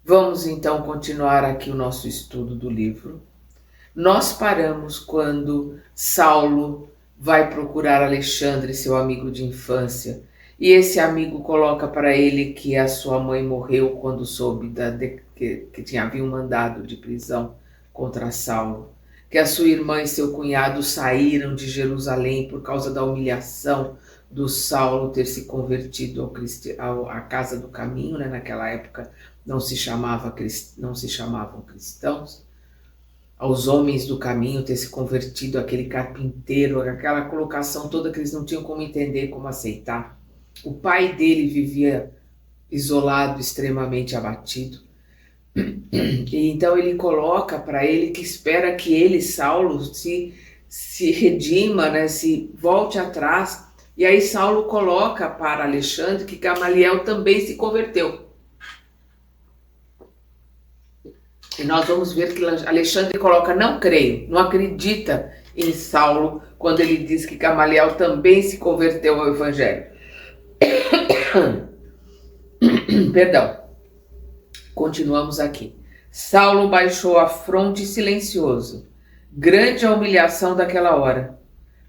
Vamos então continuar aqui o nosso estudo do livro. Nós paramos quando Saulo vai procurar Alexandre, seu amigo de infância, e esse amigo coloca para ele que a sua mãe morreu quando soube que tinha havido um mandado de prisão contra Saulo, que a sua irmã e seu cunhado saíram de Jerusalém por causa da humilhação do Saulo ter se convertido à casa do caminho, né? Naquela época não se chamavam cristãos, aos homens do caminho ter se convertido aquele carpinteiro, aquela colocação toda que eles não tinham como entender, como aceitar. O pai dele vivia isolado, extremamente abatido. E então ele coloca para ele que espera que ele, Saulo, se redima, né, se volte atrás. E aí Saulo coloca para Alexandre que Gamaliel também se converteu. E nós vamos ver que Alexandre coloca, não creio, não acredita em Saulo, quando ele diz que Gamaliel também se converteu ao Evangelho. Perdão. Continuamos aqui. Saulo baixou a fronte silencioso. Grande a humilhação daquela hora.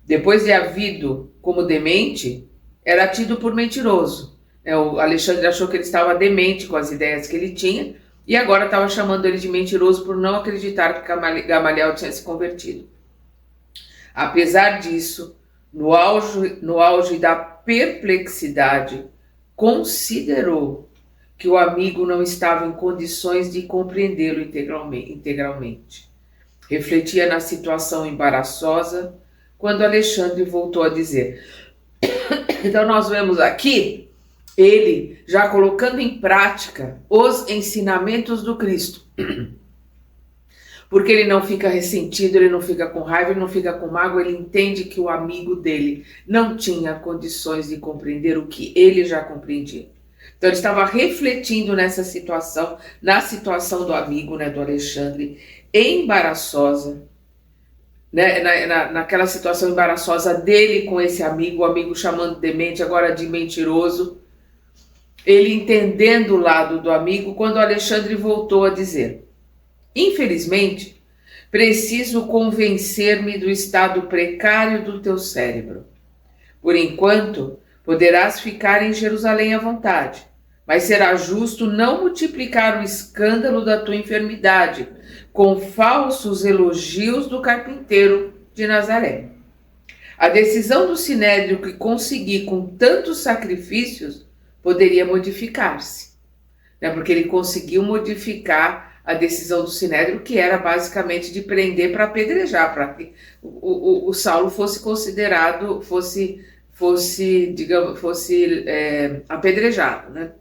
Depois de havido como demente, era tido por mentiroso. O Alexandre achou que ele estava demente com as ideias que ele tinha, e agora estava chamando ele de mentiroso por não acreditar que Gamaliel tinha se convertido. Apesar disso, no auge da perplexidade, considerou que o amigo não estava em condições de compreendê-lo integralmente. Refletia na situação embaraçosa quando Alexandre voltou a dizer. Então nós vemos aqui ele já colocando em prática os ensinamentos do Cristo. Porque ele não fica ressentido, ele não fica com raiva, ele não fica com mágoa, ele entende que o amigo dele não tinha condições de compreender o que ele já compreendia. Então ele estava refletindo nessa situação, na situação do amigo, né, do Alexandre, embaraçosa, né, naquela situação embaraçosa dele com esse amigo, o amigo chamando demente, agora de mentiroso. Ele entendendo o lado do amigo, quando Alexandre voltou a dizer: infelizmente, preciso convencer-me do estado precário do teu cérebro. Por enquanto, poderás ficar em Jerusalém à vontade, mas será justo não multiplicar o escândalo da tua enfermidade com falsos elogios do carpinteiro de Nazaré. A decisão do Sinédrio que consegui com tantos sacrifícios poderia modificar-se, né? Porque ele conseguiu modificar a decisão do Sinédrio, que era basicamente de prender para apedrejar, para que o Saulo fosse considerado, fosse apedrejado, né?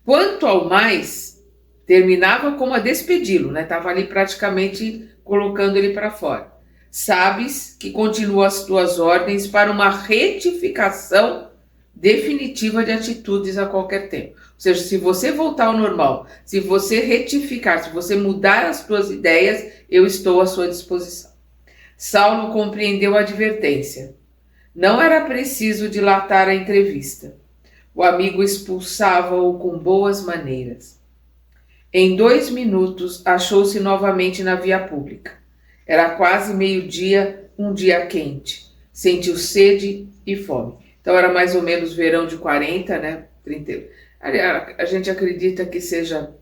Quanto ao mais, terminava como a despedi-lo, né? Estava ali praticamente colocando ele para fora. Sabes que continuo as tuas ordens para uma retificação definitiva de atitudes a qualquer tempo. Ou seja, se você voltar ao normal, se você retificar, se você mudar as tuas ideias, eu estou à sua disposição. Saulo compreendeu a advertência. Não era preciso dilatar a entrevista. O amigo expulsava-o com boas maneiras. Em 2 minutos, achou-se novamente na via pública. Era quase meio-dia, um dia quente. Sentiu sede e fome. Então era mais ou menos verão de 40, né? 30. A gente acredita que seja,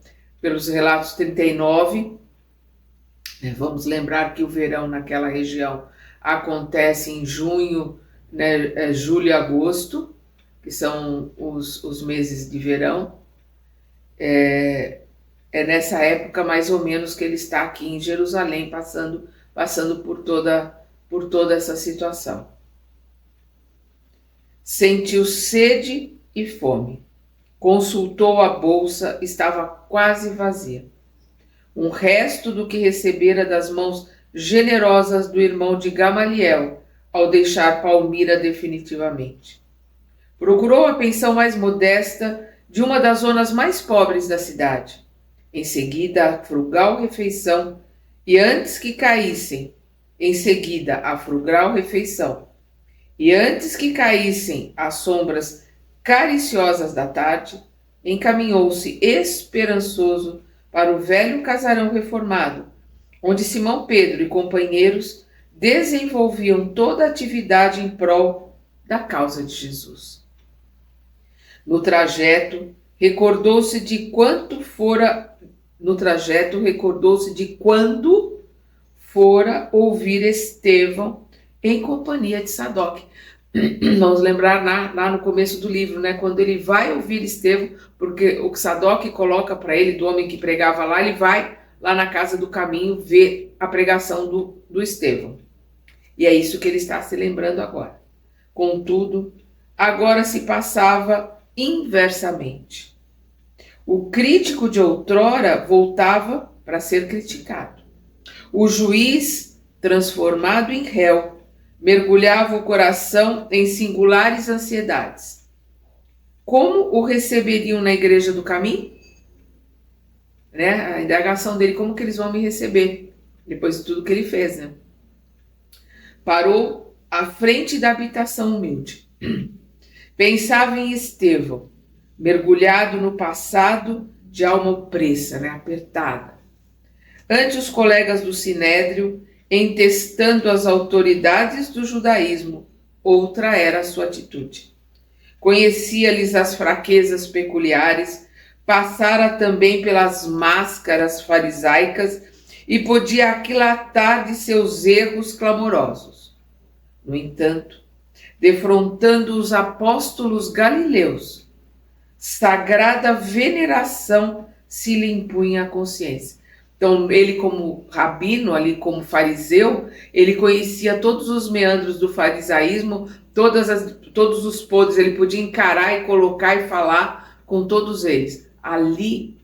pelos relatos, 39. Vamos lembrar que o verão naquela região acontece em junho, né, julho e agosto, que são os meses de verão. É nessa época, mais ou menos, que ele está aqui em Jerusalém, passando por toda essa situação. Sentiu sede e fome. Consultou a bolsa, estava quase vazia. Um resto do que recebera das mãos generosas do irmão de Gamaliel, ao deixar Palmira definitivamente. Procurou a pensão mais modesta de uma das zonas mais pobres da cidade. Em seguida, a frugal refeição, e antes que caíssem, em seguida, a frugal refeição, e antes que caíssem as sombras cariciosas da tarde, encaminhou-se esperançoso para o velho casarão reformado, onde Simão Pedro e companheiros desenvolviam toda a atividade em prol da causa de Jesus. No trajeto, recordou-se de quando fora ouvir Estevão em companhia de Sadoc. Vamos lembrar lá no começo do livro, né? Quando ele vai ouvir Estevão, porque o que Sadoc coloca para ele, do homem que pregava lá, ele vai lá na casa do caminho ver a pregação do Estevão. E é isso que ele está se lembrando agora. Contudo, agora se passava inversamente. O crítico de outrora voltava para ser criticado. O juiz, transformado em réu, mergulhava o coração em singulares ansiedades. Como o receberiam na igreja do caminho? Né? A indagação dele, como que eles vão me receber? Depois de tudo que ele fez, né? Parou à frente da habitação humilde. Pensava em Estevão, mergulhado no passado de alma opressa, né? Apertada. Ante os colegas do Sinédrio, entestando as autoridades do judaísmo, outra era a sua atitude. Conhecia-lhes as fraquezas peculiares, passara também pelas máscaras farisaicas e podia aquilatar de seus erros clamorosos. No entanto, defrontando os apóstolos galileus, sagrada veneração se lhe impunha a consciência. Então, ele como rabino, ali como fariseu, ele conhecia todos os meandros do farisaísmo, todos os podres, ele podia encarar e colocar e falar com todos eles. Ali,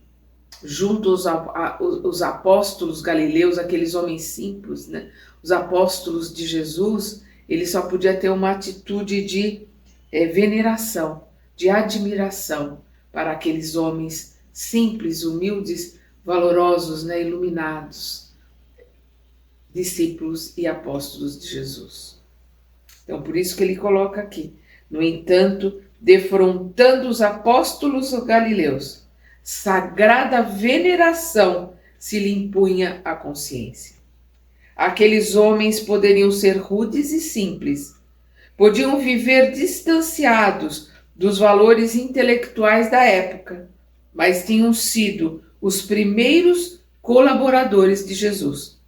junto aos apóstolos galileus, aqueles homens simples, né? Os apóstolos de Jesus, ele só podia ter uma atitude de veneração, de admiração para aqueles homens simples, humildes, valorosos, né, iluminados, discípulos e apóstolos de Jesus. Então, por isso que ele coloca aqui, no entanto, defrontando os apóstolos galileus, sagrada veneração se lhe impunha a consciência. Aqueles homens poderiam ser rudes e simples, podiam viver distanciados dos valores intelectuais da época, mas tinham sido os primeiros colaboradores de Jesus.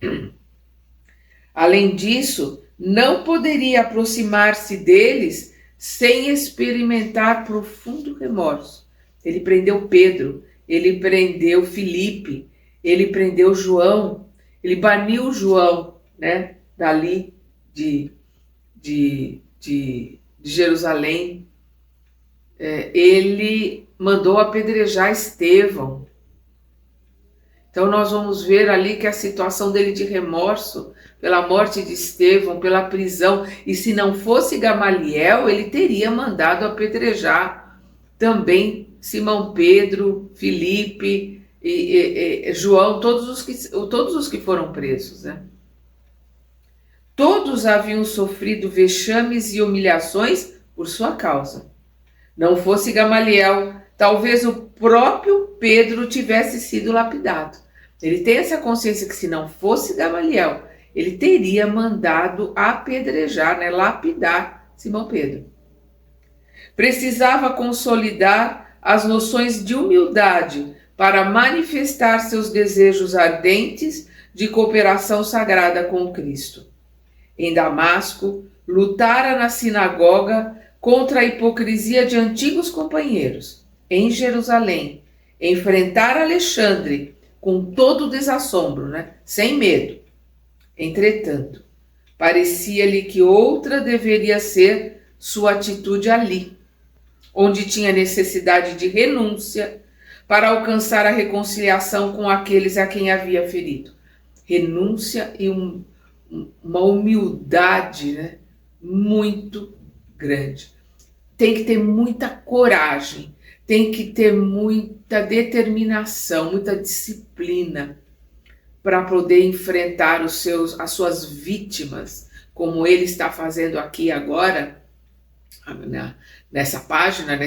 Além disso, não poderia aproximar-se deles sem experimentar profundo remorso. Ele prendeu Pedro, ele prendeu Filipe, ele prendeu João, ele baniu João, né, dali de Jerusalém. Ele mandou apedrejar Estevão. Então nós vamos ver ali que a situação dele de remorso pela morte de Estevão, pela prisão, e se não fosse Gamaliel, ele teria mandado apedrejar também Simão Pedro, Filipe e João, todos os que foram presos, né? Todos haviam sofrido vexames e humilhações por sua causa. Não fosse Gamaliel, talvez o próprio Pedro tivesse sido lapidado. Ele tem essa consciência que se não fosse Gamaliel, ele teria mandado apedrejar, né, lapidar Simão Pedro. Precisava consolidar as noções de humildade para manifestar seus desejos ardentes de cooperação sagrada com Cristo. Em Damasco, lutara na sinagoga contra a hipocrisia de antigos companheiros. Em Jerusalém, enfrentar Alexandre com todo o desassombro, né? Sem medo. Entretanto, parecia-lhe que outra deveria ser sua atitude ali, onde tinha necessidade de renúncia para alcançar a reconciliação com aqueles a quem havia ferido. Renúncia e uma humildade, né, muito grande. Tem que ter muita coragem, tem que ter muita determinação, muita disciplina para poder enfrentar as suas vítimas, como ele está fazendo aqui agora, nessa página,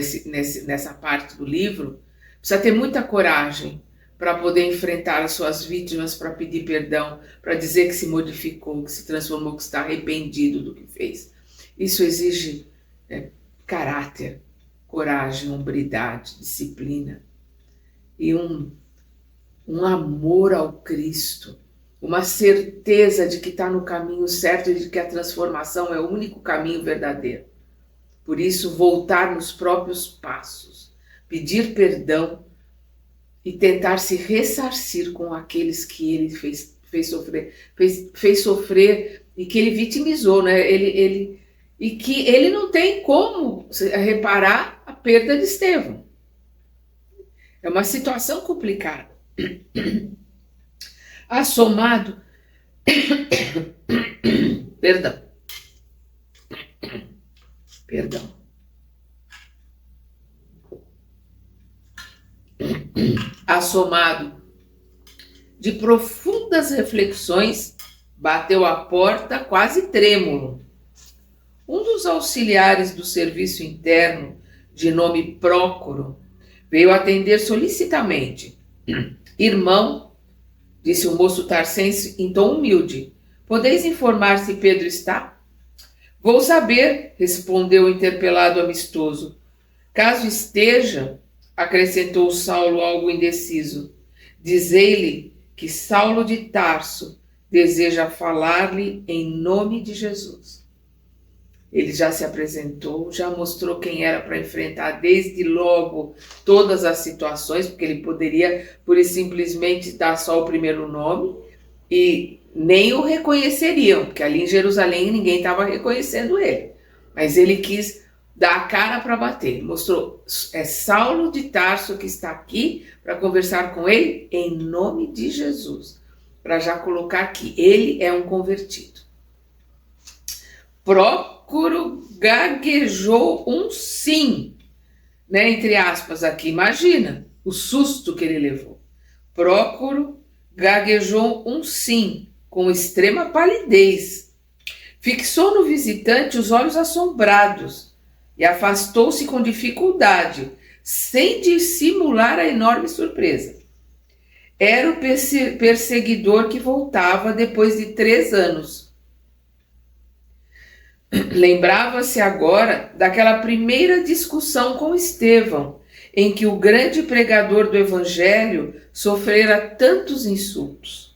nessa parte do livro, precisa ter muita coragem para poder enfrentar as suas vítimas, para pedir perdão, para dizer que se modificou, que se transformou, que está arrependido do que fez. Isso exige caráter, coragem, hombridade, disciplina e um amor ao Cristo, uma certeza de que está no caminho certo e de que a transformação é o único caminho verdadeiro. Por isso, voltar nos próprios passos, pedir perdão e tentar se ressarcir com aqueles que ele fez sofrer e que ele vitimizou, né? E que ele não tem como reparar a perda de Estevão. É uma situação complicada. Assomado, perdão. Assomado de profundas reflexões, bateu à porta quase trêmulo. Um dos auxiliares do serviço interno, de nome Prócoro, veio atender solicitamente. Irmão, disse o moço tarcense em tom humilde, podeis informar se Pedro está? Vou saber, respondeu o interpelado amistoso. Caso esteja, acrescentou Saulo algo indeciso, dizei-lhe que Saulo de Tarso deseja falar-lhe em nome de Jesus. Ele já se apresentou, já mostrou quem era para enfrentar desde logo todas as situações, porque ele poderia, pura e simplesmente, dar só o primeiro nome e nem o reconheceriam, porque ali em Jerusalém ninguém estava reconhecendo ele. Mas ele quis dar a cara para bater. Ele mostrou, é Saulo de Tarso que está aqui para conversar com ele em nome de Jesus, para já colocar que ele é um convertido. Prócoro gaguejou um sim, né, entre aspas aqui, imagina o susto que ele levou. Prócoro gaguejou um sim, com extrema palidez. Fixou no visitante os olhos assombrados e afastou-se com dificuldade, sem dissimular a enorme surpresa. Era o perseguidor que voltava depois de 3 anos. Lembrava-se agora daquela primeira discussão com Estevão, em que o grande pregador do Evangelho sofrera tantos insultos.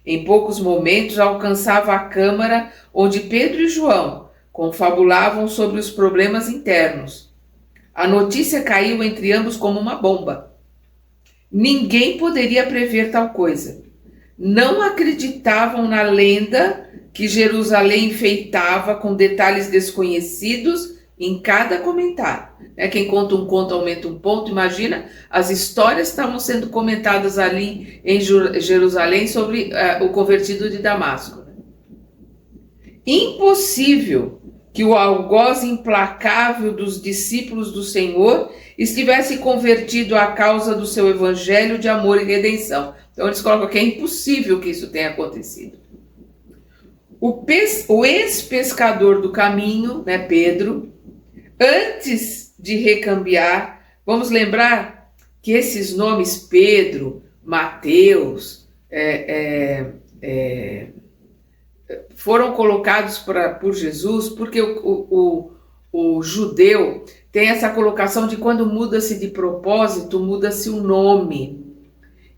Em poucos momentos alcançava a câmara onde Pedro e João confabulavam sobre os problemas internos. A notícia caiu entre ambos como uma bomba. Ninguém poderia prever tal coisa. Não acreditavam na lenda que Jerusalém enfeitava com detalhes desconhecidos em cada comentário. Quem conta um conto aumenta um ponto. Imagina, as histórias estavam sendo comentadas ali em Jerusalém sobre o convertido de Damasco. Impossível que o algoz implacável dos discípulos do Senhor estivesse convertido à causa do seu evangelho de amor e redenção. Então eles colocam que é impossível que isso tenha acontecido. O ex-pescador do caminho, né, Pedro, antes de recambiar, vamos lembrar que esses nomes Pedro, Mateus, foram colocados por Jesus porque o judeu tem essa colocação de quando muda-se de propósito, muda-se o nome.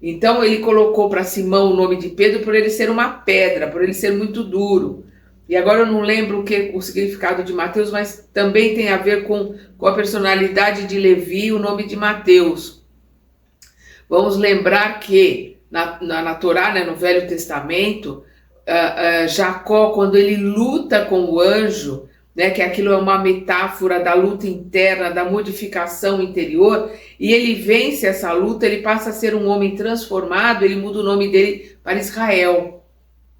Então ele colocou para Simão o nome de Pedro por ele ser uma pedra, por ele ser muito duro. E agora eu não lembro o significado de Mateus, mas também tem a ver com a personalidade de Levi, o nome de Mateus. Vamos lembrar que na Torá, né, no Velho Testamento, Jacó, quando ele luta com o anjo, né, que aquilo é uma metáfora da luta interna, da modificação interior, e ele vence essa luta, ele passa a ser um homem transformado, ele muda o nome dele para Israel.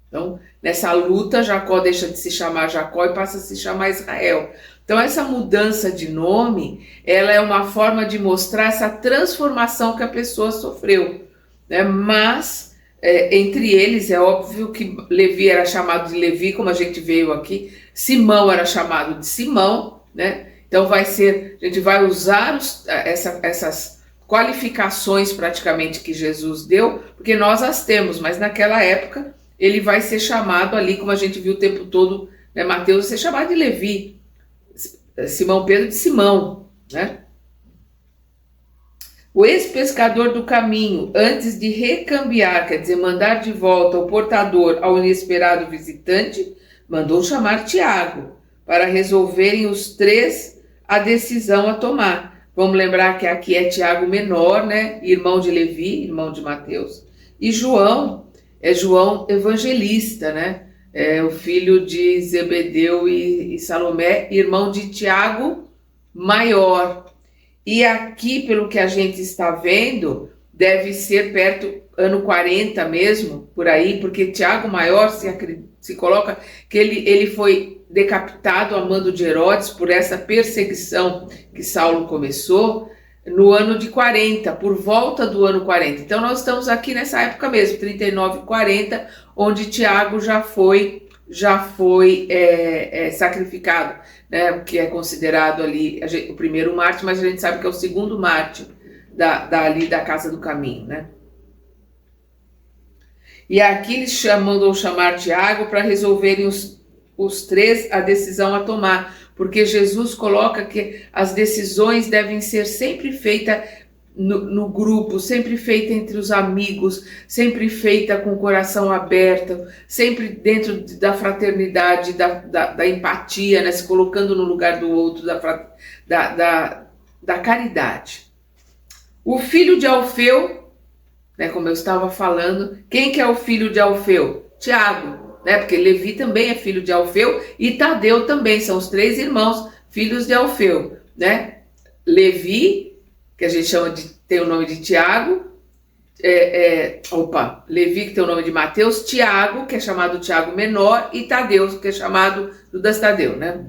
Então, nessa luta, Jacó deixa de se chamar Jacó e passa a se chamar Israel. Então, essa mudança de nome, ela é uma forma de mostrar essa transformação que a pessoa sofreu, né? Mas, entre eles, é óbvio que Levi era chamado de Levi, como a gente veio aqui, Simão era chamado de Simão, né? Então a gente vai usar essas qualificações praticamente que Jesus deu, porque nós as temos, mas naquela época ele vai ser chamado ali, como a gente viu o tempo todo, né, Mateus vai ser chamado de Levi, Simão Pedro de Simão, né? O ex-pescador do caminho, antes de recambiar, quer dizer, mandar de volta o portador ao inesperado visitante, mandou chamar Tiago, para resolverem os três a decisão a tomar. Vamos lembrar que aqui é Tiago menor, né? Irmão de Levi, irmão de Mateus. E João é João evangelista, né? É o filho de Zebedeu e Salomé, irmão de Tiago maior. E aqui, pelo que a gente está vendo, deve ser perto ano 40 mesmo, por aí, porque Tiago maior se coloca que ele foi decapitado a mando de Herodes por essa perseguição que Saulo começou no ano de 40, por volta do ano 40. Então nós estamos aqui nessa época mesmo, 39 e 40, onde Tiago já foi sacrificado, né, que é considerado ali o primeiro mártir, mas a gente sabe que é o segundo mártir ali da Casa do Caminho, né? E aqui eles mandam chamar Tiago para resolverem os três a decisão a tomar, porque Jesus coloca que as decisões devem ser sempre feitas no grupo, sempre feita entre os amigos, sempre feita com o coração aberto, sempre dentro da fraternidade, da empatia, né? Se colocando no lugar do outro, da caridade. O filho de Alfeu, né, como eu estava falando, quem que é o filho de Alfeu? Tiago, né? Porque Levi também é filho de Alfeu e Tadeu também, são os três irmãos filhos de Alfeu, né? Levi, que a gente tem o nome de Tiago, Levi, que tem o nome de Mateus, Tiago, que é chamado Tiago menor, e Tadeu, que é chamado Judas Tadeu, né?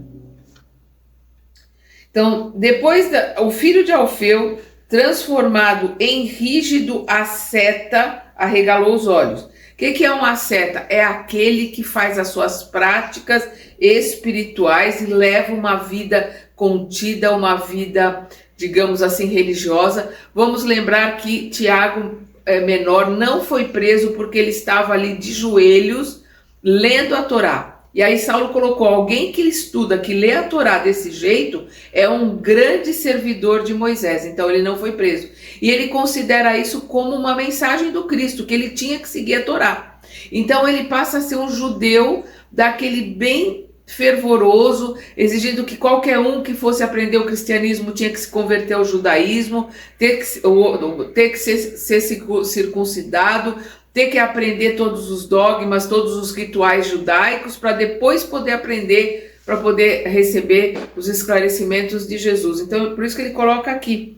Então, depois o filho de Alfeu, transformado em rígido asceta, arregalou os olhos. O que é um asceta? É aquele que faz as suas práticas espirituais e leva uma vida contida, uma vida, digamos assim, religiosa. Vamos lembrar que Tiago menor não foi preso porque ele estava ali de joelhos lendo a Torá. E aí Saulo colocou: alguém que estuda, que lê a Torá desse jeito, é um grande servidor de Moisés. Então ele não foi preso. E ele considera isso como uma mensagem do Cristo, que ele tinha que seguir a Torá. Então ele passa a ser um judeu daquele bem fervoroso, exigindo que qualquer um que fosse aprender o cristianismo tinha que se converter ao judaísmo, ter que ser circuncidado, ter que aprender todos os dogmas, todos os rituais judaicos, para depois poder aprender, para poder receber os esclarecimentos de Jesus. Então, por isso que ele coloca aqui: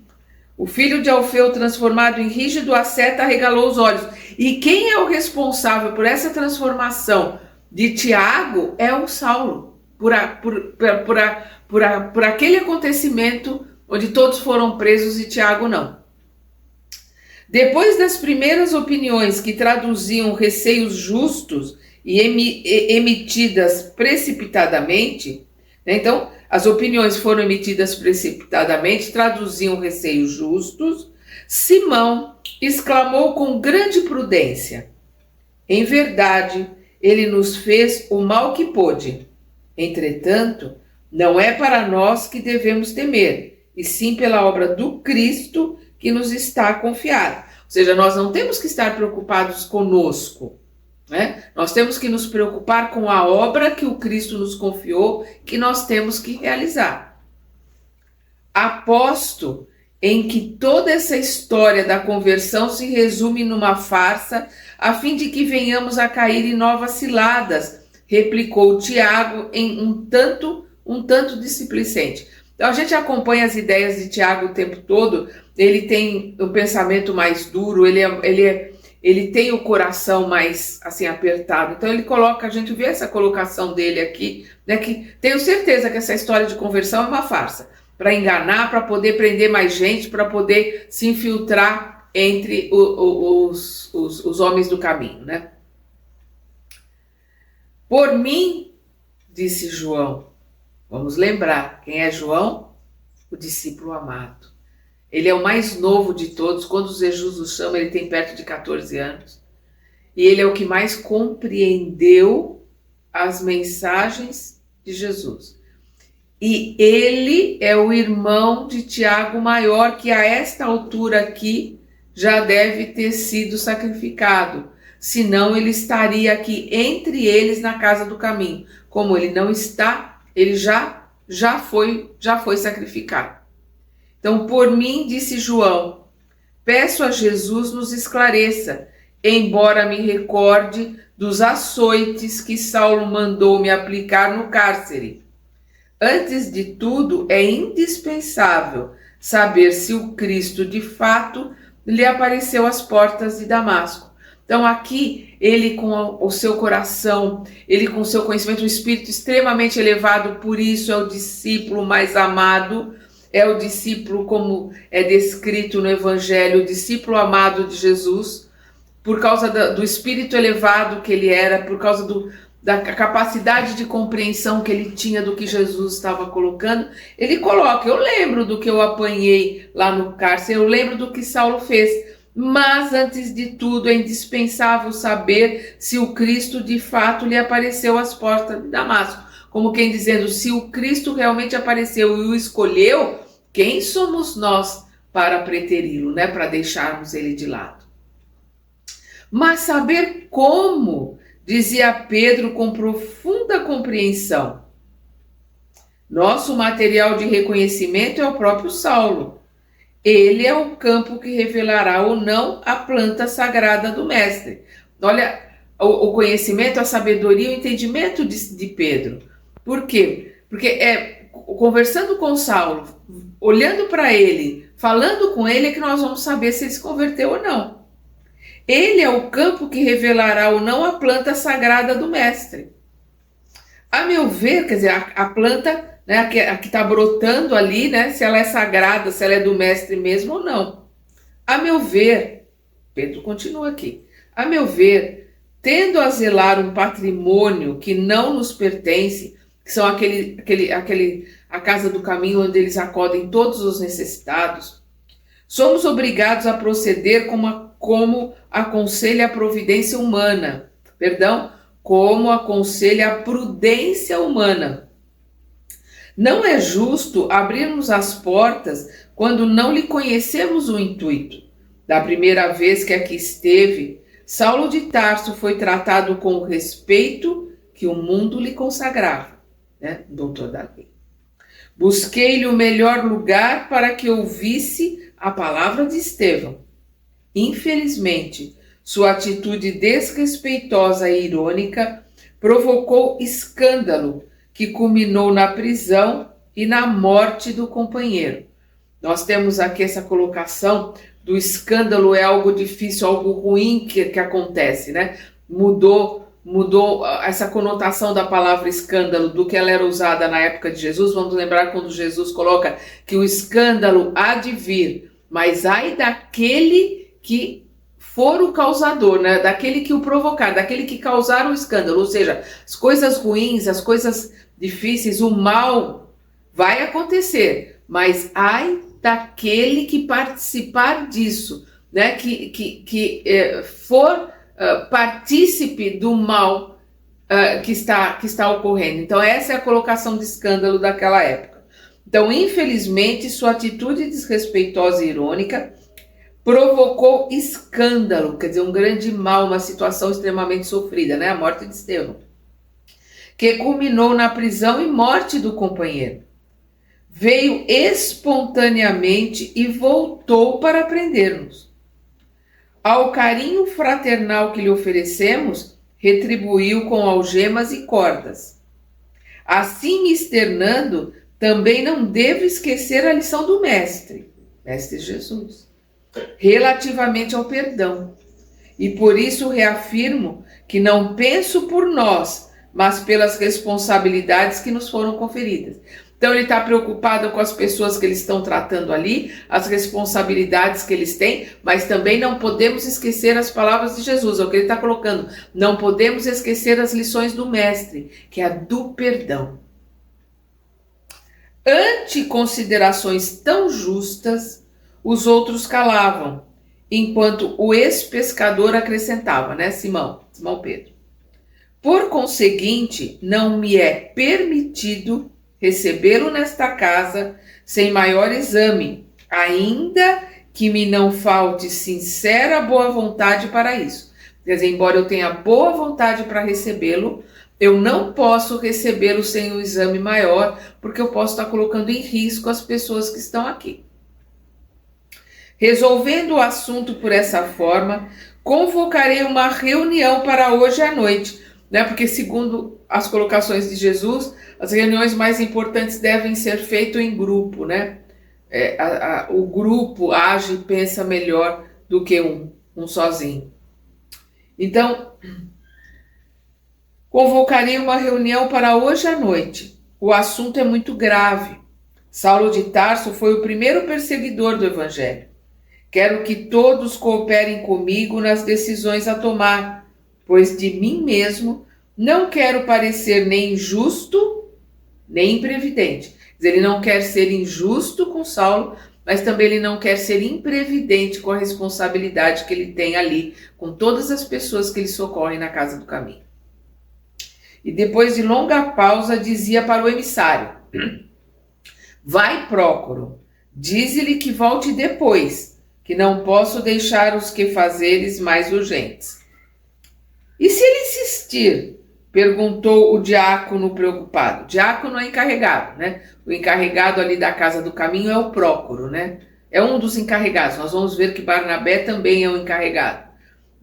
o filho de Alfeu, transformado em rígido asceta, arregalou os olhos. E quem é o responsável por essa transformação de Tiago é o Saulo, por aquele acontecimento onde todos foram presos e Tiago não. Depois das primeiras opiniões que traduziam receios justos e emitidas precipitadamente, né? Então, as opiniões foram emitidas precipitadamente, traduziam receios justos, Simão exclamou com grande prudência: em verdade, ele nos fez o mal que pôde. Entretanto, não é para nós que devemos temer, e sim pela obra do Cristo que nos está confiada. Ou seja, nós não temos que estar preocupados conosco, né? Nós temos que nos preocupar com a obra que o Cristo nos confiou, que nós temos que realizar. Aposto em que toda essa história da conversão se resume numa farsa, a fim de que venhamos a cair em novas ciladas, replicou Tiago em um tanto displicente. Então a gente acompanha as ideias de Tiago o tempo todo. Ele tem um pensamento mais duro, ele tem o coração mais assim apertado. Então ele coloca, a gente vê essa colocação dele aqui, né, que tenho certeza que essa história de conversão é uma farsa, para enganar, para poder prender mais gente, para poder se infiltrar entre os homens do caminho, né? Por mim, disse João. Vamos lembrar, quem é João? o discípulo amado. Ele é o mais novo de todos. Quando Jesus o chama, ele tem perto de 14 anos. E ele é o que mais compreendeu as mensagens de Jesus. E ele é o irmão de Tiago maior, que a esta altura aqui já deve ter sido sacrificado. Senão ele estaria aqui entre eles na casa do caminho. Como ele não está, ele já foi sacrificado. Então, por mim, disse João, peço a Jesus nos esclareça, embora me recorde dos açoites que Saulo mandou me aplicar no cárcere. Antes de tudo, é indispensável saber se o Cristo de fato lhe apareceu às portas de Damasco. Então aqui, ele com o seu coração, ele com o seu conhecimento, um espírito extremamente elevado, por isso é o discípulo mais amado, é o discípulo como é descrito no Evangelho, o discípulo amado de Jesus, por causa do espírito elevado que ele era, por causa da capacidade de compreensão que ele tinha do que Jesus estava colocando, ele coloca, eu lembro do que eu apanhei lá no cárcere, eu lembro do que Saulo fez, mas antes de tudo é indispensável saber se o Cristo de fato lhe apareceu às portas de Damasco. Como quem dizendo, se o Cristo realmente apareceu e o escolheu, quem somos nós para preteri-lo, né? Para deixarmos ele de lado. Mas saber como, dizia Pedro com profunda compreensão. Nosso material de reconhecimento é o próprio Saulo. Ele é o campo que revelará ou não a planta sagrada do Mestre. Olha, o conhecimento, a sabedoria, o entendimento de Pedro. Por quê? Porque conversando com Saulo, olhando para ele, falando com ele, é que nós vamos saber se ele se converteu ou não. Ele é o campo que revelará ou não a planta sagrada do Mestre. A meu ver, quer dizer, a planta, né, a que está brotando ali, né, se ela é sagrada, se ela é do Mestre mesmo ou não. A meu ver, Pedro continua aqui, a meu ver, tendo a zelar um patrimônio que não nos pertence, que são a casa do caminho onde eles acodem todos os necessitados, somos obrigados a proceder como aconselha a providência humana, como aconselha a prudência humana. Não é justo abrirmos as portas quando não lhe conhecemos o intuito. Da primeira vez que aqui esteve, Saulo de Tarso foi tratado com o respeito que o mundo lhe consagrava, né? Doutor da lei. Busquei-lhe o melhor lugar para que ouvisse a palavra de Estevão. Infelizmente, sua atitude desrespeitosa e irônica provocou escândalo que culminou na prisão e na morte do companheiro. Nós temos aqui essa colocação do escândalo, é algo difícil, algo ruim que acontece, né? Mudou essa conotação da palavra escândalo do que ela era usada na época de Jesus. Vamos lembrar quando Jesus coloca que o escândalo há de vir, mas ai daquele que for o causador, né? Daquele que o provocar, daquele que causar o escândalo, ou seja, as coisas ruins, as coisas difíceis, o mal vai acontecer, mas ai daquele que participar disso, né? Que for partícipe do mal que está ocorrendo. Então essa é a colocação de escândalo daquela época. Então, infelizmente, sua atitude desrespeitosa e irônica provocou escândalo, quer dizer, um grande mal, uma situação extremamente sofrida, né? A morte de Estevão, que culminou na prisão e morte do companheiro. Veio espontaneamente e voltou para prender-nos. Ao carinho fraternal que lhe oferecemos, retribuiu com algemas e cordas. Assim externando, também não devo esquecer a lição do Mestre Jesus, relativamente ao perdão. E por isso reafirmo que não penso por nós, mas pelas responsabilidades que nos foram conferidas. Então ele está preocupado com as pessoas que eles estão tratando ali, as responsabilidades que eles têm, mas também não podemos esquecer as palavras de Jesus, é o que ele está colocando. Não podemos esquecer as lições do Mestre, que é a do perdão. Ante considerações tão justas, os outros calavam, enquanto o ex-pescador acrescentava, né, Simão Pedro. Por conseguinte, não me é permitido recebê-lo nesta casa sem maior exame, ainda que me não falte sincera boa vontade para isso. Quer dizer, embora eu tenha boa vontade para recebê-lo, eu não posso recebê-lo sem um exame maior, porque eu posso estar colocando em risco as pessoas que estão aqui. Resolvendo o assunto por essa forma, convocarei uma reunião para hoje à noite, né? Porque segundo as colocações de Jesus, as reuniões mais importantes devem ser feitas em grupo, né? O grupo age e pensa melhor do que um sozinho. Então, convocarei uma reunião para hoje à noite. O assunto é muito grave. Saulo de Tarso foi o primeiro perseguidor do Evangelho. Quero que todos cooperem comigo nas decisões a tomar, pois de mim mesmo não quero parecer nem injusto, nem imprevidente. Ele não quer ser injusto com Saulo, mas também ele não quer ser imprevidente com a responsabilidade que ele tem ali, com todas as pessoas que ele socorre na casa do caminho. E depois de longa pausa, dizia para o emissário: vai, Prócoro, dize-lhe que volte depois, que não posso deixar os quefazeres mais urgentes. E se ele insistir? Perguntou o diácono preocupado. Diácono é encarregado, né? O encarregado ali da casa do caminho é o Prócoro, né? É um dos encarregados. Nós vamos ver que Barnabé também é um encarregado.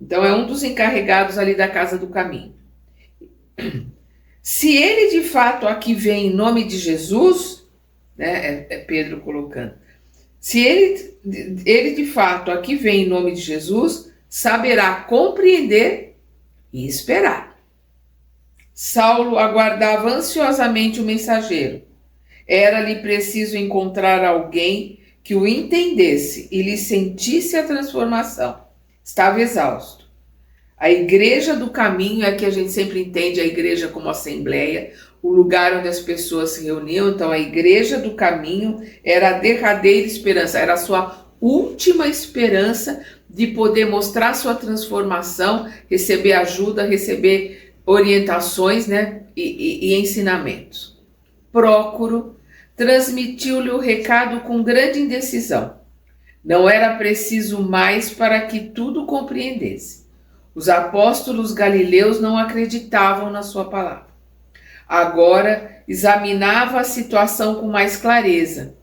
Então é um dos encarregados ali da casa do caminho. Se ele de fato aqui vem em nome de Jesus, né? É Pedro colocando. Se ele de fato aqui vem em nome de Jesus, saberá compreender e esperar. Saulo aguardava ansiosamente o mensageiro. Era-lhe preciso encontrar alguém que o entendesse e lhe sentisse a transformação. Estava exausto. A igreja do caminho é que a gente sempre entende a igreja como assembleia, o lugar onde as pessoas se reuniam. Então a igreja do caminho era a derradeira esperança, era a sua última esperança de poder mostrar sua transformação, receber ajuda, receber orientações, né, e ensinamentos. Prócoro transmitiu-lhe o recado com grande indecisão. Não era preciso mais para que tudo compreendesse. Os apóstolos galileus não acreditavam na sua palavra. Agora examinava a situação com mais clareza.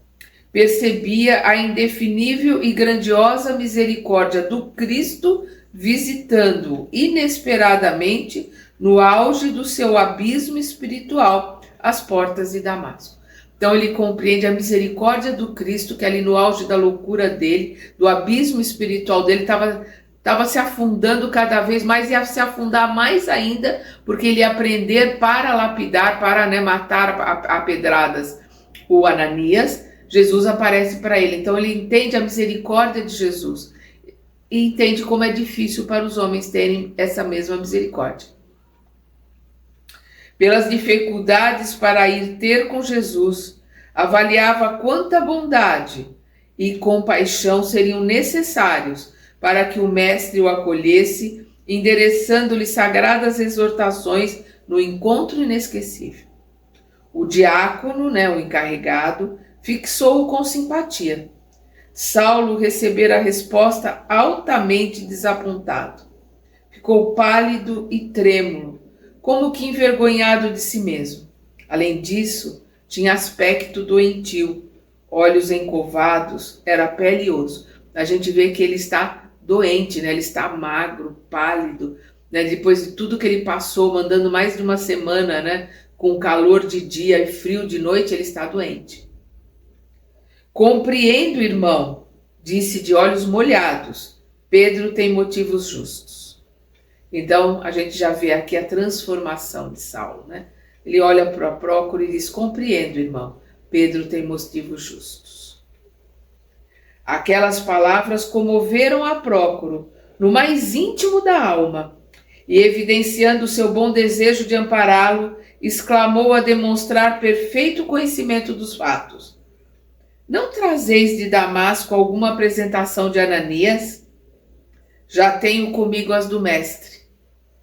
Percebia a indefinível e grandiosa misericórdia do Cristo visitando-o inesperadamente no auge do seu abismo espiritual, às portas de Damasco. Então ele compreende a misericórdia do Cristo, que ali no auge da loucura dele, do abismo espiritual dele, estava se afundando cada vez mais, ia se afundar mais ainda, porque ele ia aprender para lapidar, para, né, matar a pedradas o Ananias. Jesus aparece para ele, então ele entende a misericórdia de Jesus e entende como é difícil para os homens terem essa mesma misericórdia. Pelas dificuldades para ir ter com Jesus, avaliava quanta bondade e compaixão seriam necessários para que o Mestre o acolhesse, endereçando-lhe sagradas exortações no encontro inesquecível. O diácono, né, o encarregado, fixou-o com simpatia. Saulo recebera a resposta altamente desapontado. Ficou pálido e trêmulo, como que envergonhado de si mesmo. Além disso, tinha aspecto doentio, olhos encovados, era pele e osso. A gente vê que ele está doente, né? Ele está magro, pálido, né? Depois de tudo que ele passou, mandando mais de uma semana, né? Com calor de dia e frio de noite, ele está doente. Compreendo, irmão, disse de olhos molhados. Pedro tem motivos justos. Então, a gente já vê aqui a transformação de Saulo, né? Ele olha para Prócoro e diz: compreendo, irmão, Pedro tem motivos justos. Aquelas palavras comoveram a Prócoro no mais íntimo da alma, e evidenciando o seu bom desejo de ampará-lo, exclamou a demonstrar perfeito conhecimento dos fatos: não trazeis de Damasco alguma apresentação de Ananias? Já tenho comigo as do mestre.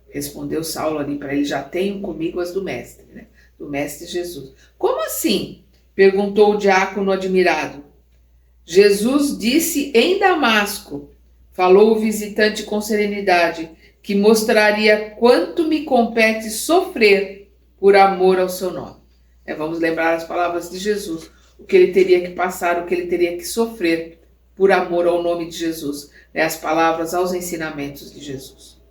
Respondeu Saulo ali para ele: já tenho comigo as do mestre, né? Do mestre Jesus. Como assim? Perguntou o diácono admirado. Jesus disse em Damasco, falou o visitante com serenidade, que mostraria quanto me compete sofrer por amor ao seu nome. Vamos lembrar as palavras de Jesus, o que ele teria que passar, o que ele teria que sofrer por amor ao nome de Jesus, as palavras aos ensinamentos de Jesus.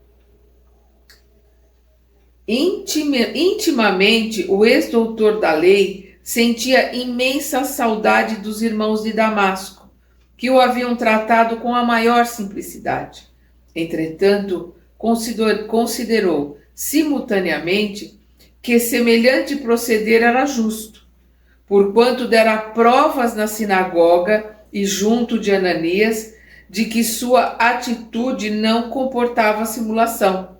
Intimamente, o ex-doutor da lei sentia imensa saudade dos irmãos de Damasco, que o haviam tratado com a maior simplicidade. Entretanto, considerou simultaneamente que semelhante proceder era justo, porquanto dera provas na sinagoga e junto de Ananias de que sua atitude não comportava simulação.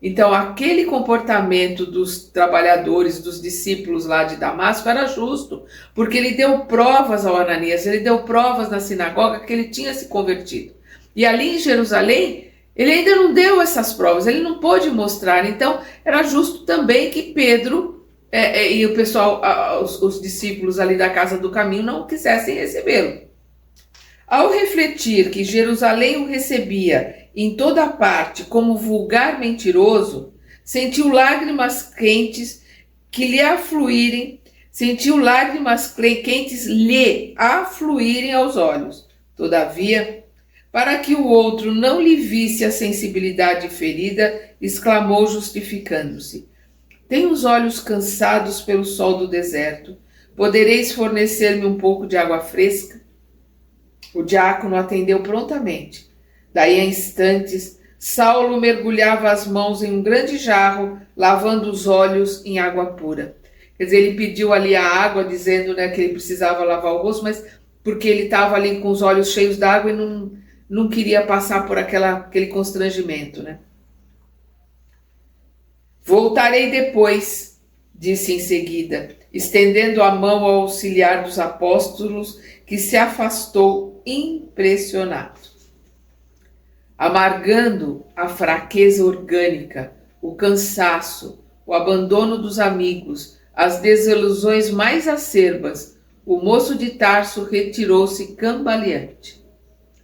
Então, aquele comportamento dos trabalhadores, dos discípulos lá de Damasco era justo, porque ele deu provas ao Ananias, ele deu provas na sinagoga que ele tinha se convertido. E ali em Jerusalém, ele ainda não deu essas provas, ele não pôde mostrar. Então, era justo também que Pedro e o pessoal, os discípulos ali da Casa do Caminho, não quisessem recebê-lo. Ao refletir que Jerusalém o recebia em toda parte como vulgar mentiroso, sentiu lágrimas quentes lhe afluírem aos olhos. Todavia, para que o outro não lhe visse a sensibilidade ferida, exclamou, justificando-se: tenho os olhos cansados pelo sol do deserto. Podereis fornecer-me um pouco de água fresca? O diácono atendeu prontamente. Daí a instantes, Saulo mergulhava as mãos em um grande jarro, lavando os olhos em água pura. Quer dizer, ele pediu ali a água, dizendo, que ele precisava lavar o rosto, mas porque ele estava ali com os olhos cheios d'água e não queria passar por aquele constrangimento, Voltarei depois, disse em seguida, estendendo a mão ao auxiliar dos apóstolos, que se afastou impressionado. Amargando a fraqueza orgânica, o cansaço, o abandono dos amigos, as desilusões mais acerbas, o moço de Tarso retirou-se cambaleante.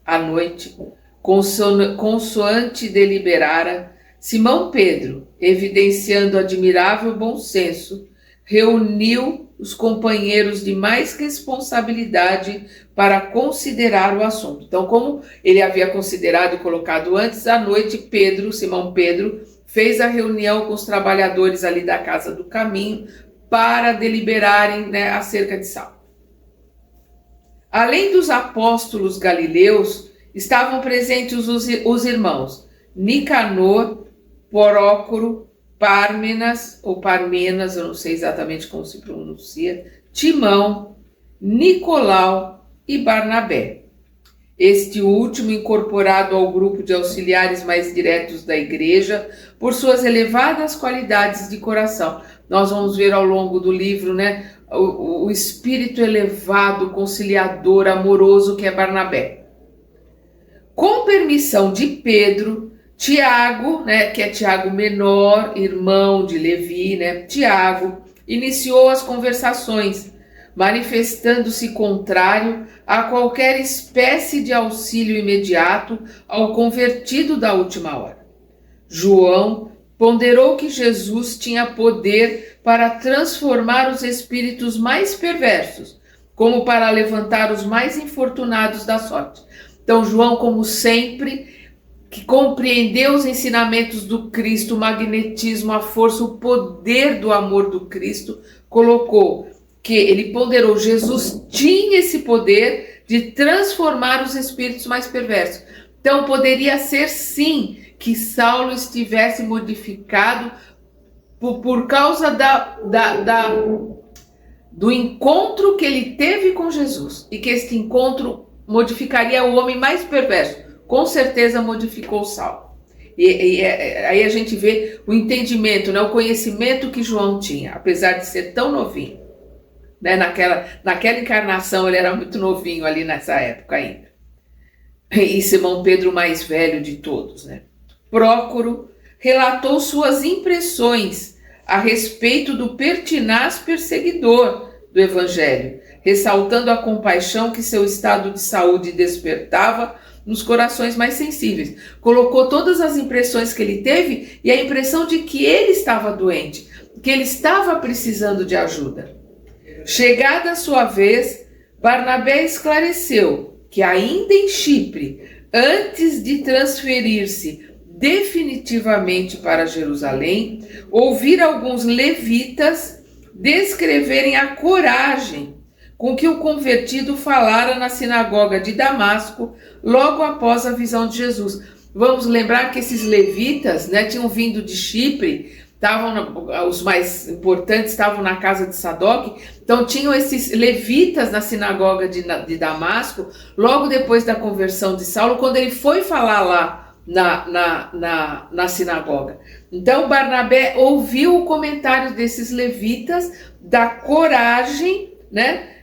À noite, consoante deliberara, Simão Pedro, evidenciando admirável bom senso, reuniu os companheiros de mais responsabilidade para considerar o assunto. Então, como ele havia considerado e colocado antes, à noite, Simão Pedro, fez a reunião com os trabalhadores ali da Casa do Caminho para deliberarem acerca de Saulo. Além dos apóstolos galileus, estavam presentes os irmãos Nicanor, Prócoro, Pármenas, ou Parmenas, eu não sei exatamente como se pronuncia, Timão, Nicolau e Barnabé. Este último incorporado ao grupo de auxiliares mais diretos da igreja por suas elevadas qualidades de coração. Nós vamos ver ao longo do livro, o espírito elevado, conciliador, amoroso que é Barnabé. Com permissão de Pedro, Tiago, que é Tiago menor, irmão de Levi, Tiago, iniciou as conversações, manifestando-se contrário a qualquer espécie de auxílio imediato ao convertido da última hora. João ponderou que Jesus tinha poder para transformar os espíritos mais perversos, como para levantar os mais infortunados da sorte. Então, João, como sempre, que compreendeu os ensinamentos do Cristo, o magnetismo, a força, o poder do amor do Cristo, colocou que ele ponderou, Jesus tinha esse poder de transformar os espíritos mais perversos. Então poderia ser sim que Saulo estivesse modificado por causa do encontro que ele teve com Jesus, e que este encontro modificaria o homem mais perverso. Com certeza modificou Saulo. Aí a gente vê o entendimento, né, o conhecimento que João tinha, apesar de ser tão novinho. Né, naquela encarnação ele era muito novinho ali nessa época ainda. E Simão Pedro, o mais velho de todos, né? Prócoro relatou suas impressões a respeito do pertinaz perseguidor do Evangelho, ressaltando a compaixão que seu estado de saúde despertava nos corações mais sensíveis. Colocou todas as impressões que ele teve e a impressão de que ele estava doente, que ele estava precisando de ajuda. Chegada a sua vez, Barnabé esclareceu que ainda em Chipre, antes de transferir-se definitivamente para Jerusalém, ouvir alguns levitas descreverem a coragem com que o convertido falara na sinagoga de Damasco logo após a visão de Jesus. Vamos lembrar que esses levitas, né, tinham vindo de Chipre, os mais importantes estavam na casa de Sadoc, então tinham esses levitas na sinagoga de Damasco, logo depois da conversão de Saulo, quando ele foi falar lá na sinagoga. Então Barnabé ouviu o comentário desses levitas, da coragem, né,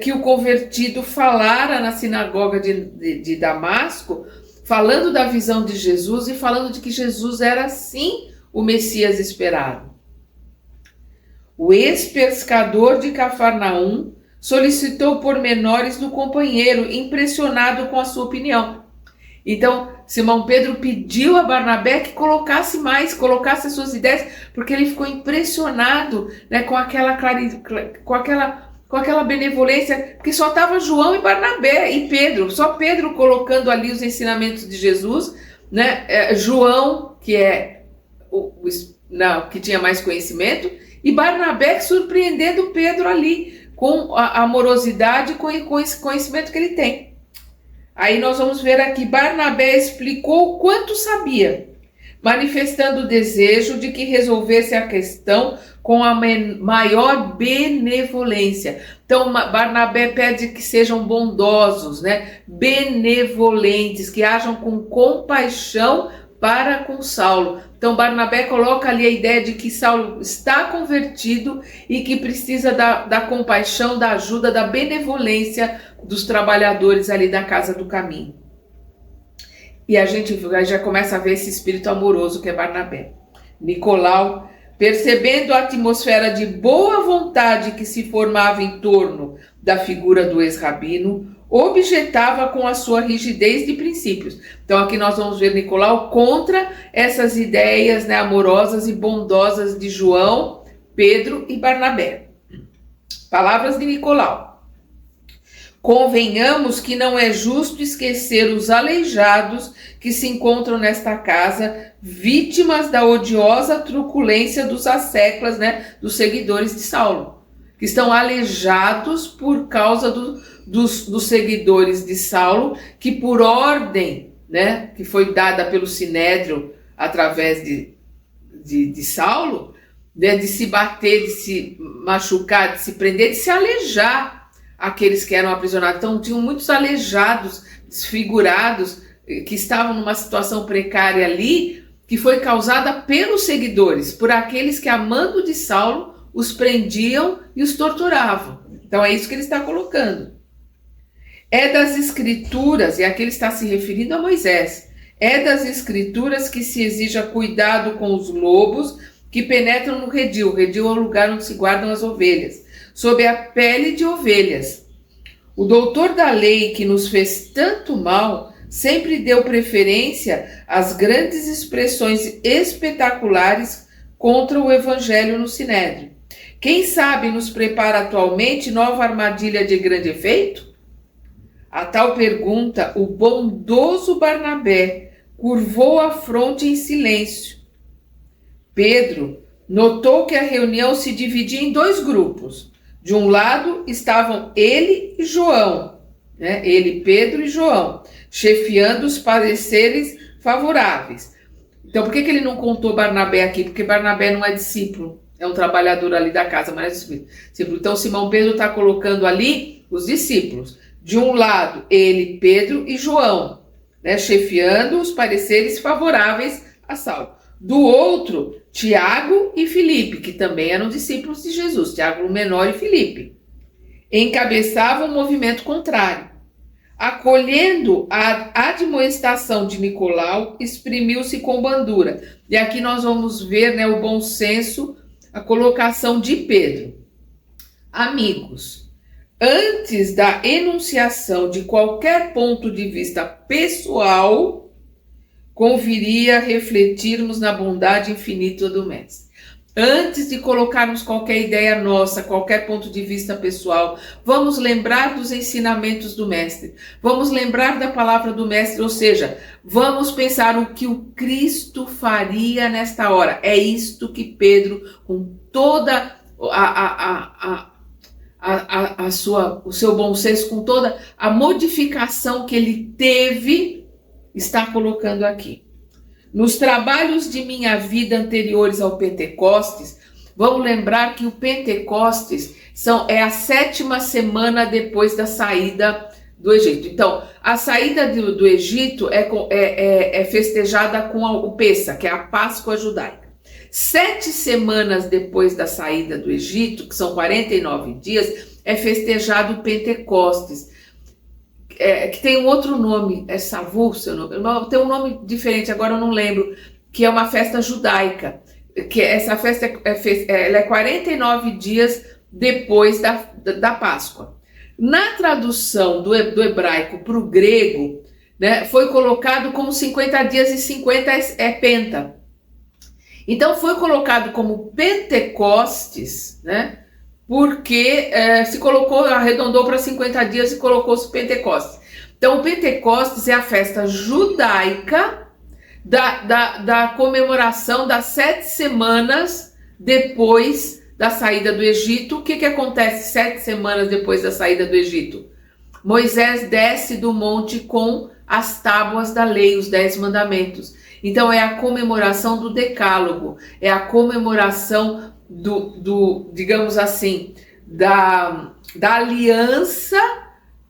que o convertido falara na sinagoga de Damasco, falando da visão de Jesus e falando de que Jesus era sim o Messias esperado. O ex-pescador de Cafarnaum solicitou pormenores do companheiro, impressionado com a sua opinião. Então, Simão Pedro pediu a Barnabé que colocasse as suas ideias, porque ele ficou impressionado, né, com aquela benevolência, porque só estava João e Barnabé e Pedro, só Pedro colocando ali os ensinamentos de Jesus, né, João, que tinha mais conhecimento, e Barnabé surpreendendo Pedro ali, com a amorosidade e com esse conhecimento que ele tem. Aí nós vamos ver aqui, Barnabé explicou o quanto sabia, manifestando o desejo de que resolvesse a questão com a maior benevolência. Então Barnabé pede que sejam bondosos, né? Benevolentes, que hajam com compaixão para com Saulo. Então Barnabé coloca ali a ideia de que Saulo está convertido e que precisa da compaixão, da ajuda, da benevolência dos trabalhadores ali da casa do caminho. E a gente já começa a ver esse espírito amoroso que é Barnabé. Nicolau, percebendo a atmosfera de boa vontade que se formava em torno da figura do ex-rabino, objetava com a sua rigidez de princípios. Então aqui nós vamos ver Nicolau contra essas ideias, né, amorosas e bondosas de João, Pedro e Barnabé. Palavras de Nicolau. Convenhamos que não é justo esquecer os aleijados que se encontram nesta casa, vítimas da odiosa truculência dos asseclas, né, dos seguidores de Saulo, que estão aleijados por causa dos seguidores de Saulo, que por ordem, né, que foi dada pelo Sinédrio através de Saulo, né, de se bater, de se machucar, de se prender, de se aleijar aqueles que eram aprisionados. Então tinham muitos aleijados, desfigurados, que estavam numa situação precária ali, que foi causada pelos seguidores, por aqueles que, amando de Saulo, os prendiam e os torturavam. Então é isso que ele está colocando. É das escrituras, e aqui ele está se referindo a Moisés, é das escrituras que se exija cuidado com os lobos que penetram no redil. O redil é o lugar onde se guardam as ovelhas, sob a pele de ovelhas. O doutor da lei que nos fez tanto mal sempre deu preferência às grandes expressões espetaculares contra o evangelho no Sinédrio. Quem sabe nos prepara atualmente nova armadilha de grande efeito? A tal pergunta, o bondoso Barnabé curvou a fronte em silêncio. Pedro notou que a reunião se dividia em dois grupos. De um lado estavam ele e João, né? Ele, Pedro e João, chefiando os pareceres favoráveis. Então, por que ele não contou Barnabé aqui? Porque Barnabé não é discípulo, é um trabalhador ali da casa, mas é discípulo. Então, Simão Pedro está colocando ali os discípulos. De um lado, ele, Pedro e João, né? Chefiando os pareceres favoráveis a Saulo. Do outro, Tiago e Filipe, que também eram discípulos de Jesus, Tiago o menor e Filipe, encabeçavam o movimento contrário. Acolhendo a admoestação de Nicolau, exprimiu-se com bandura. E aqui nós vamos ver, né, o bom senso, a colocação de Pedro. Amigos, antes da enunciação de qualquer ponto de vista pessoal, conviria refletirmos na bondade infinita do Mestre. Antes de colocarmos qualquer ideia nossa, qualquer ponto de vista pessoal, vamos lembrar dos ensinamentos do Mestre. Vamos lembrar da palavra do Mestre, ou seja, vamos pensar o que o Cristo faria nesta hora. É isto que Pedro, com toda o seu bom senso, com toda a modificação que ele teve, está colocando aqui. Nos trabalhos de minha vida anteriores ao Pentecostes, vamos lembrar que o Pentecostes é a 7ª semana depois da saída do Egito. Então, a saída do Egito é festejada com o Pêssach, que é a Páscoa judaica. 7 semanas depois da saída do Egito, que são 49 dias, é festejado o Pentecostes. Que tem um outro nome, é Savu, seu nome, tem um nome diferente, agora eu não lembro, que é uma festa judaica, que essa festa ela é 49 dias depois da Páscoa. Na tradução do hebraico para o grego, né, foi colocado como 50 dias e 50 é penta. Então foi colocado como Pentecostes, né? Porque se colocou, arredondou para 50 dias e colocou-se Pentecostes. Então, o Pentecostes é a festa judaica da comemoração das 7 semanas depois da saída do Egito. O que acontece 7 semanas depois da saída do Egito? Moisés desce do monte com as tábuas da lei, os 10 mandamentos. Então, é a comemoração do decálogo, é a comemoração digamos assim, da aliança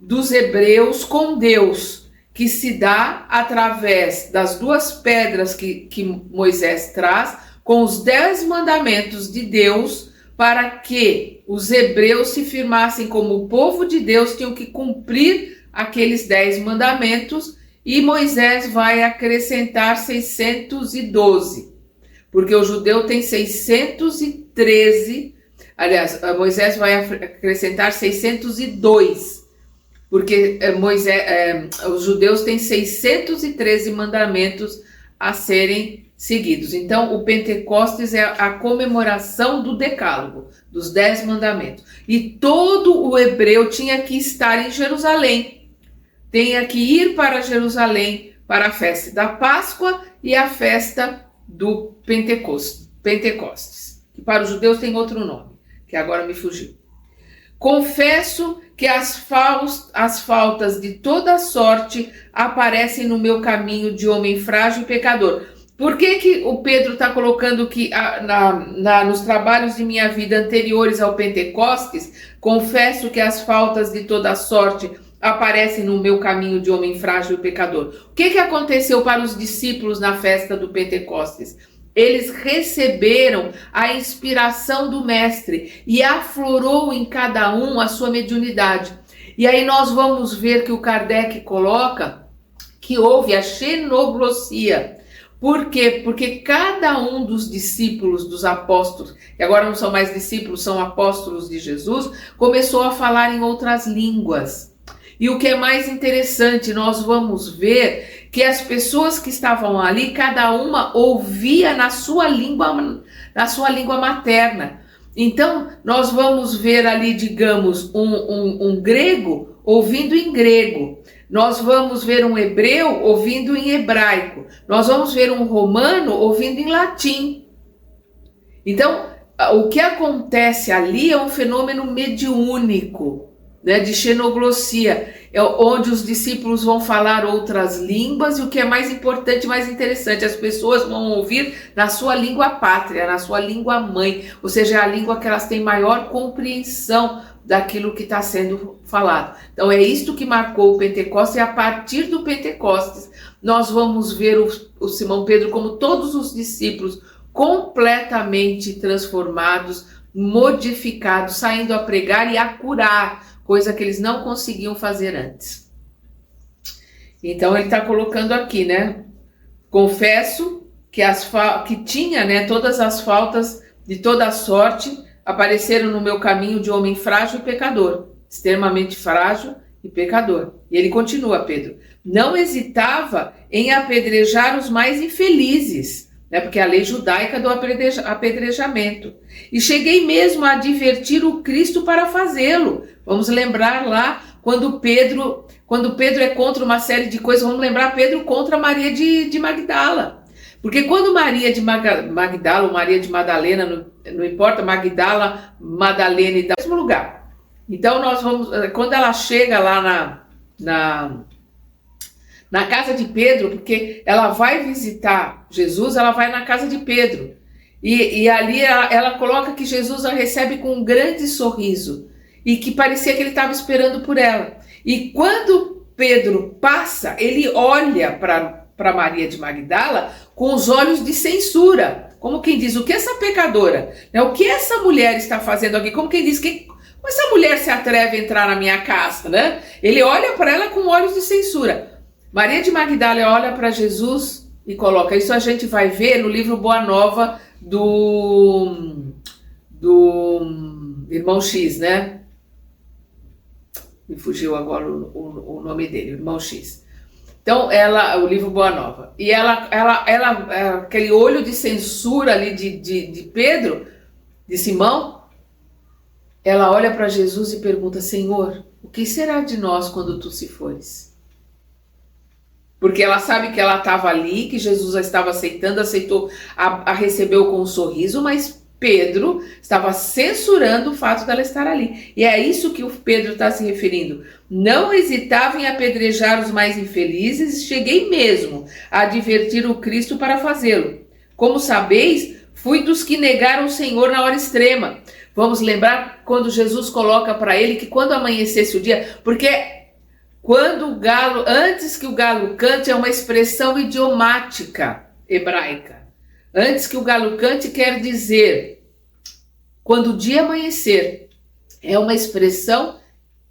dos hebreus com Deus, que se dá através das 2 pedras que Moisés traz, com os 10 mandamentos de Deus, para que os hebreus se firmassem como o povo de Deus, tinham que cumprir aqueles 10 mandamentos, e Moisés vai acrescentar 612. Porque o judeu tem 613, aliás, Moisés vai acrescentar 602, porque os judeus têm 613 mandamentos a serem seguidos. Então, o Pentecostes é a comemoração do decálogo, dos 10 mandamentos. E todo o hebreu tinha que estar em Jerusalém, tinha que ir para Jerusalém para a festa da Páscoa e a festa do Pentecostes, que para os judeus tem outro nome, que agora me fugiu. Confesso que as faltas de toda sorte aparecem no meu caminho de homem frágil e pecador. Por que o Pedro está colocando que nos trabalhos de minha vida anteriores ao Pentecostes, confesso que as faltas de toda sorte aparecem no meu caminho de homem frágil e pecador? O que aconteceu para os discípulos na festa do Pentecostes? Eles receberam a inspiração do Mestre e aflorou em cada um a sua mediunidade. E aí nós vamos ver que o Kardec coloca que houve a xenoglossia. Por quê? Porque cada um dos discípulos, dos apóstolos, que agora não são mais discípulos, são apóstolos de Jesus, começou a falar em outras línguas. E o que é mais interessante, nós vamos ver que as pessoas que estavam ali, cada uma ouvia na sua língua materna. Então, nós vamos ver ali, digamos, um grego ouvindo em grego. Nós vamos ver um hebreu ouvindo em hebraico. Nós vamos ver um romano ouvindo em latim. Então, o que acontece ali é um fenômeno mediúnico, né, de xenoglossia, onde os discípulos vão falar outras línguas, e o que é mais importante, mais interessante, as pessoas vão ouvir na sua língua pátria, na sua língua mãe, ou seja, a língua que elas têm maior compreensão daquilo que está sendo falado. Então é isto que marcou o Pentecostes, e a partir do Pentecostes nós vamos ver o Simão Pedro, como todos os discípulos, completamente transformados, modificados, saindo a pregar e a curar, coisa que eles não conseguiam fazer antes. Então ele está colocando aqui, né? Confesso que tinha, né, todas as faltas de toda a sorte, apareceram no meu caminho de homem frágil e pecador, extremamente frágil e pecador. E ele continua, Pedro, não hesitava em apedrejar os mais infelizes, né, porque a lei judaica do apedrejamento. E cheguei mesmo a advertir o Cristo para fazê-lo. Vamos lembrar lá, quando Pedro é contra uma série de coisas, vamos lembrar Pedro contra Maria de Magdala. Porque quando Maria de Magdala ou Maria de Madalena, não importa, Magdala, Madalena, e dá mesmo lugar. Então nós vamos, quando ela chega lá na casa de Pedro, porque ela vai visitar Jesus, ela vai na casa de Pedro. E ali ela coloca que Jesus a recebe com um grande sorriso e que parecia que ele estava esperando por ela. E quando Pedro passa, ele olha para Maria de Magdala com os olhos de censura, como quem diz, o que essa pecadora, né, o que essa mulher está fazendo aqui, como quem diz, como essa mulher se atreve a entrar na minha casa, né? Ele olha para ela com olhos de censura. Maria de Magdala olha para Jesus e coloca, isso a gente vai ver no livro Boa Nova do irmão X, né? Me fugiu agora o nome dele, irmão X. Então, o livro Boa Nova. E ela aquele olho de censura ali de Pedro, de Simão, ela olha para Jesus e pergunta, Senhor, o que será de nós quando tu se fores? Porque ela sabe que ela estava ali, que Jesus a estava aceitou, a recebeu com um sorriso, mas Pedro estava censurando o fato dela estar ali. E é isso que o Pedro está se referindo. Não hesitava em apedrejar os mais infelizes, e cheguei mesmo a advertir o Cristo para fazê-lo. Como sabeis, fui dos que negaram o Senhor na hora extrema. Vamos lembrar quando Jesus coloca para ele que quando amanhecesse o dia, porque antes que o galo cante, é uma expressão idiomática hebraica. Antes que o galo cante quer dizer, quando o dia amanhecer, é uma expressão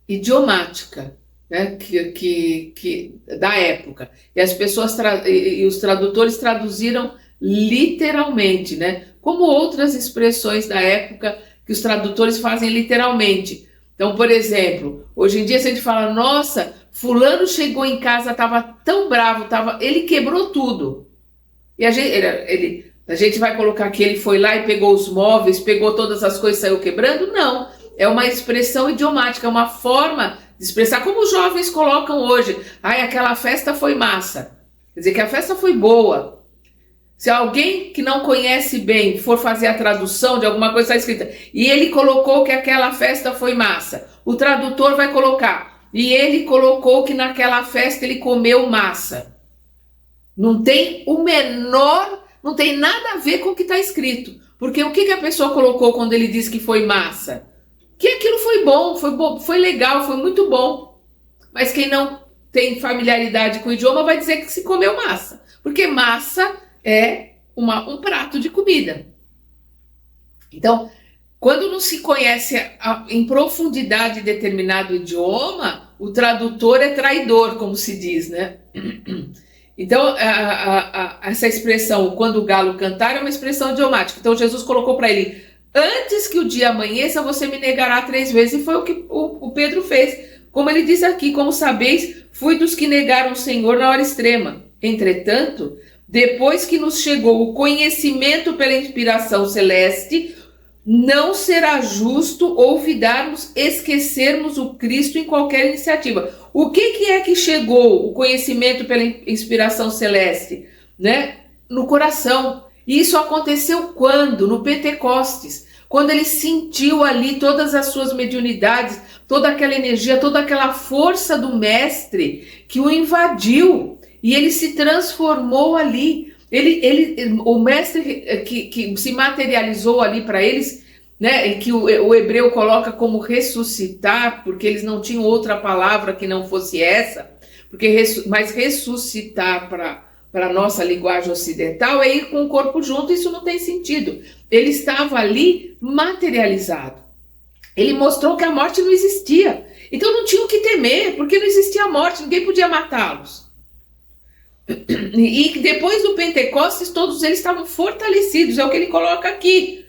idiomática, né, que da época. E as pessoas e os tradutores traduziram literalmente, né, como outras expressões da época que os tradutores fazem literalmente. Então, por exemplo, hoje em dia se a gente fala, nossa, fulano chegou em casa, estava tão bravo, ele quebrou tudo. E a gente vai colocar que ele foi lá e pegou os móveis, pegou todas as coisas e saiu quebrando? Não, é uma expressão idiomática, é uma forma de expressar, como os jovens colocam hoje. Ai, aquela festa foi massa. Quer dizer que a festa foi boa. Se alguém que não conhece bem for fazer a tradução de alguma coisa que está escrita, e ele colocou que aquela festa foi massa, o tradutor vai colocar, e ele colocou que naquela festa ele comeu massa. Não tem não tem nada a ver com o que está escrito. Porque o que a pessoa colocou quando ele disse que foi massa? Que aquilo foi bom, foi legal, foi muito bom. Mas quem não tem familiaridade com o idioma vai dizer que se comeu massa. Porque massa é um prato de comida. Então, quando não se conhece em profundidade determinado idioma, o tradutor é traidor, como se diz, né? Então, essa expressão, quando o galo cantar, é uma expressão idiomática. Então, Jesus colocou para ele, antes que o dia amanheça, você me negará 3 vezes. E foi o que o Pedro fez. Como ele diz aqui, como sabeis, fui dos que negaram o Senhor na hora extrema. Entretanto, depois que nos chegou o conhecimento pela inspiração celeste, não será justo olvidarmos, esquecermos o Cristo em qualquer iniciativa. O que é que chegou o conhecimento pela inspiração celeste? Né? No coração. E isso aconteceu quando? No Pentecostes. Quando ele sentiu ali todas as suas mediunidades, toda aquela energia, toda aquela força do mestre que o invadiu. E ele se transformou ali. O mestre que se materializou ali para eles, né, que o hebreu coloca como ressuscitar, porque eles não tinham outra palavra que não fosse essa, Mas ressuscitar para a nossa linguagem ocidental é ir com o corpo junto, isso não tem sentido. Ele estava ali materializado. Ele mostrou que a morte não existia. Então não tinha o que temer, porque não existia morte, ninguém podia matá-los. E depois do Pentecostes, todos eles estavam fortalecidos, é o que ele coloca aqui.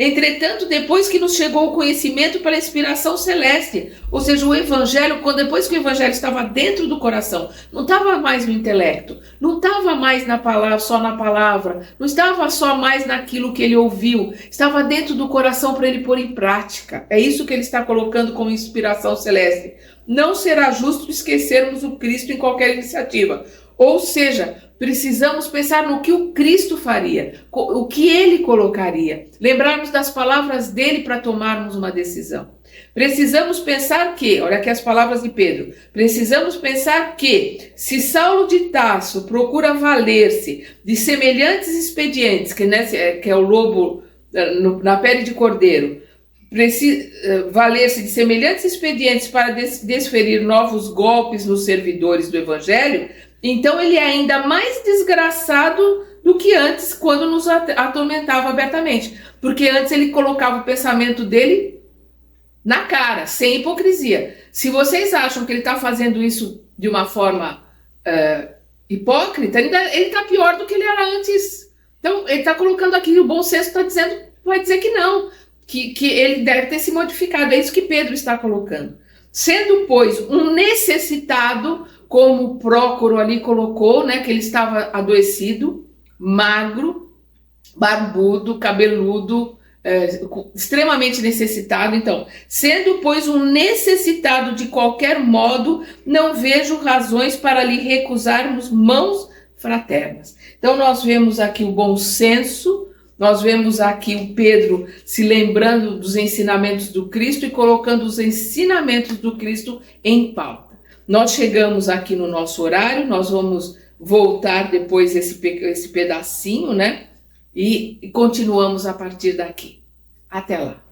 Entretanto, depois que nos chegou o conhecimento pela inspiração celeste, ou seja, o evangelho, depois que o evangelho estava dentro do coração, não estava mais no intelecto, não estava mais na palavra, só na palavra, não estava só mais naquilo que ele ouviu, estava dentro do coração para ele pôr em prática. É isso que ele está colocando como inspiração celeste. Não será justo esquecermos o Cristo em qualquer iniciativa. Ou seja, precisamos pensar no que o Cristo faria, o que ele colocaria, lembrarmos das palavras dele para tomarmos uma decisão. Precisamos pensar que, olha aqui as palavras de Pedro, precisamos pensar que, se Saulo de Tarso procura valer-se de semelhantes expedientes, que é o lobo na pele de cordeiro, valer-se de semelhantes expedientes para desferir novos golpes nos servidores do evangelho, então ele é ainda mais desgraçado do que antes, quando nos atormentava abertamente. Porque antes ele colocava o pensamento dele na cara, sem hipocrisia. Se vocês acham que ele está fazendo isso de uma forma hipócrita, ele está pior do que ele era antes. Então ele está colocando aqui, o bom senso vai dizer que não, que ele deve ter se modificado. É isso que Pedro está colocando. Sendo, pois, um necessitado, como o Prócoro ali colocou, né, que ele estava adoecido, magro, barbudo, cabeludo, extremamente necessitado. Então, sendo, pois, um necessitado de qualquer modo, não vejo razões para lhe recusarmos mãos fraternas. Então, nós vemos aqui o bom senso, nós vemos aqui o Pedro se lembrando dos ensinamentos do Cristo e colocando os ensinamentos do Cristo em pauta. Nós chegamos aqui no nosso horário, nós vamos voltar depois esse pedacinho, né? E continuamos a partir daqui. Até lá.